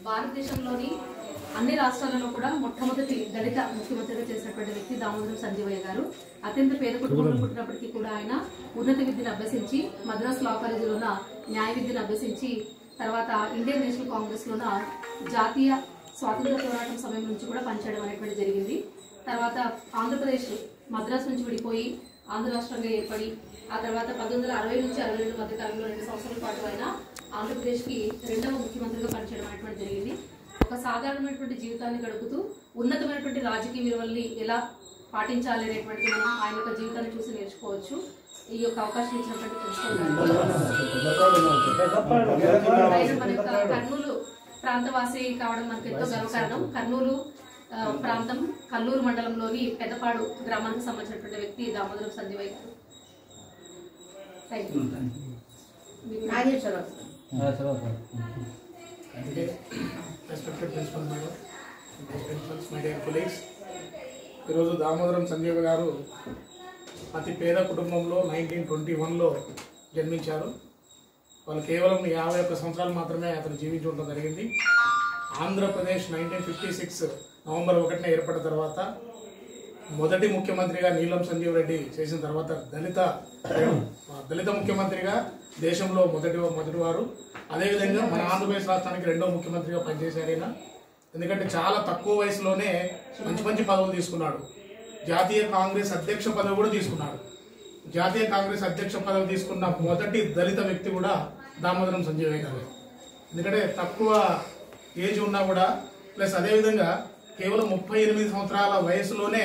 భారతదేశంలోని అన్ని రాష్ట్రాలలో కూడా మొట్టమొదటి దళిత ముఖ్యమంత్రిగా చేసినటువంటి వ్యక్తి దామోదరం సంజీవయ్య గారు. అత్యంత పేద కుటుంబంలో పుట్టినప్పటికీ కూడా ఆయన ఉన్నత విద్యను అభ్యసించి మద్రాస్ లా కాలేజీలో న్యాయ విద్యను అభ్యసించి తర్వాత ఇండియన్ నేషనల్ కాంగ్రెస్ లోన జాతీయ స్వాతంత్ర పోరాటం సమయం నుంచి కూడా పనిచేయడం అనేటువంటి జరిగింది. తర్వాత ఆంధ్రప్రదేశ్ మద్రాస్ నుంచి విడిపోయి ఆంధ్ర రాష్ట్రంగా ఏర్పడి ఆ తర్వాత 1960 నుంచి 62 మధ్య కాలంలో 2 సంవత్సరాల పాటు ఆయన ఆంధ్రప్రదేశ్కి రెండవ ముఖ్యమంత్రిగా పనిచేయడం అనేటువంటి జరిగింది. ఒక సాధారణమైనటువంటి జీవితాన్ని గడుపుతూ ఉన్నతమైనటువంటి రాజకీయ విలువల్ని ఎలా పాటించాలి అనేటువంటిది మనం ఆయన యొక్క జీవితాన్ని చూసి నేర్చుకోవచ్చు. ఈ యొక్క అవకాశం ఇచ్చినటువంటి కర్నూలు ప్రాంతవాసి కావడం మనకు ఎంతో గర్వకారణం. కర్నూలు ప్రాంతం కల్లూరు మండలంలోని పెద్దపాడు గ్రామానికి సంబంధించినటువంటి వ్యక్తి దామోదరం సంజీవయ్య గారు. ఈరోజు దామోదరం సంజీవయ్య గారు అతి పేద కుటుంబంలో 1921లో జన్మించారు. వాళ్ళు కేవలం 51 సంవత్సరాలు మాత్రమే అతను జీవించి ఉండడం జరిగింది. ఆంధ్రప్రదేశ్ 1956 నవంబర్ 1న ఏర్పడిన తర్వాత మొదటి ముఖ్యమంత్రిగా నీలం సంజీవ్ రెడ్డి చేసిన తర్వాత దళిత ముఖ్యమంత్రిగా దేశంలో మొదటివారు. అదేవిధంగా మన ఆంధ్రప్రదేశ్ రాష్ట్రానికి రెండవ ముఖ్యమంత్రిగా పనిచేశారు ఆయన. ఎందుకంటే చాలా తక్కువ వయసులోనే మంచి మంచి పదవులు తీసుకున్నాడు. జాతీయ కాంగ్రెస్ అధ్యక్ష పదవి కూడా తీసుకున్నాడు. జాతీయ కాంగ్రెస్ అధ్యక్ష పదవి తీసుకున్న మొదటి దళిత వ్యక్తి కూడా దామోదరం సంజీవయ్య గారు. ఎందుకంటే తక్కువ ఏజ్ ఉన్నా కూడా ప్లస్ అదేవిధంగా కేవలం 38 సంవత్సరాల వయసులోనే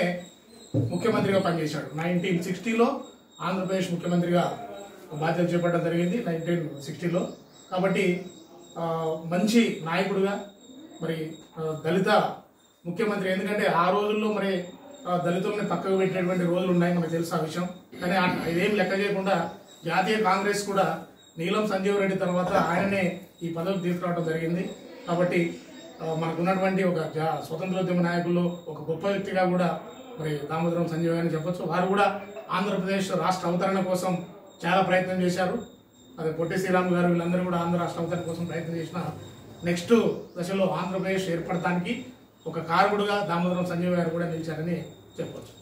ముఖ్యమంత్రిగా పనిచేశాడు. 1960లో ఆంధ్రప్రదేశ్ ముఖ్యమంత్రిగా బాధ్యత చేపట్టడం జరిగింది 1960లో. కాబట్టి మంచి నాయకుడుగా మరి దళిత ముఖ్యమంత్రి. ఎందుకంటే ఆ రోజుల్లో మరి దళితుల్ని పక్కకు పెట్టేటువంటి రోజులు ఉన్నాయి, మనకు తెలుసు ఆ విషయం. కానీ ఇదేం లెక్క చేయకుండా జాతీయ కాంగ్రెస్ కూడా నీలం సంజీవ్ రెడ్డి తర్వాత ఆయననే ఈ పదవికి తీసుకురావడం జరిగింది. కాబట్టి మనకున్నటువంటి ఒక స్వతంత్రోద్యమ నాయకుల్లో ఒక గొప్ప వ్యక్తిగా కూడా మరి దామోదరం సంజీవ్ అని చెప్పొచ్చు. వారు కూడా ఆంధ్రప్రదేశ్ రాష్ట్ర అవతరణ కోసం చాలా ప్రయత్నం చేశారు. అదే పొట్టి శ్రీరామ్ గారు వీళ్ళందరూ కూడా ఆంధ్ర రాష్ట్ర అవతరణ కోసం ప్రయత్నం చేసిన నెక్స్ట్ దశలో ఆంధ్రప్రదేశ్ ఏర్పడటానికి ఒక కారకుడుగా దామోదరం సంజీవ్ గారు కూడా నిలిచారని చెప్పొచ్చు.